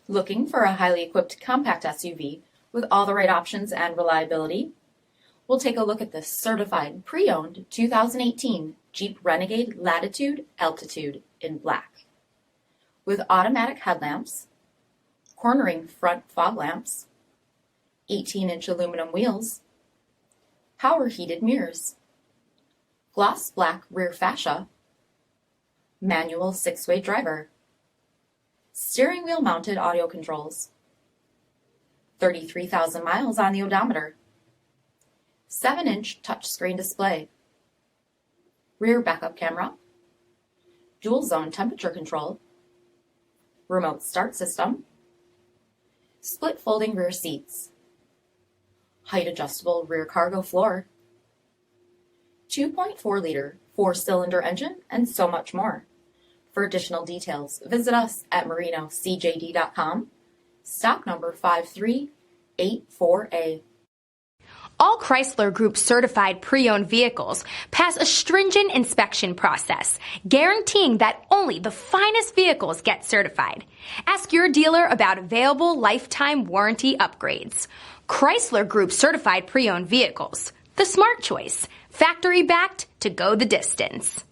Looking for a highly equipped compact SUV with all the right options and reliability? We'll take a look at this certified pre-owned 2018 Jeep Renegade Latitude Altitude in black. With automatic headlamps, cornering front fog lamps, 18-inch aluminum wheels, power heated mirrors, gloss black rear fascia, manual 6-way driver, steering wheel mounted audio controls, 33,000 miles on the odometer, 7-inch touchscreen display, rear backup camera, dual zone temperature control, remote start system, split folding rear seats, height adjustable rear cargo floor, 2.4-liter 4-cylinder engine, and so much more. For additional details, visit us at marinocjd.com, stock number 5384A. All Chrysler Group certified pre-owned vehicles pass a stringent inspection process, guaranteeing that only the finest vehicles get certified. Ask your dealer about available lifetime warranty upgrades. Chrysler Group certified pre-owned vehicles, the smart choice, factory backed to go the distance.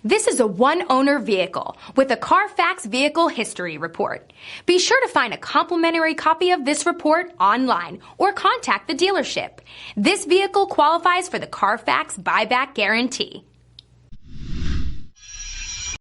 This is a one-owner vehicle with a CARFAX vehicle history report. Be sure to find a complimentary copy of this report online or contact the dealership. This vehicle qualifies for the CARFAX buyback guarantee.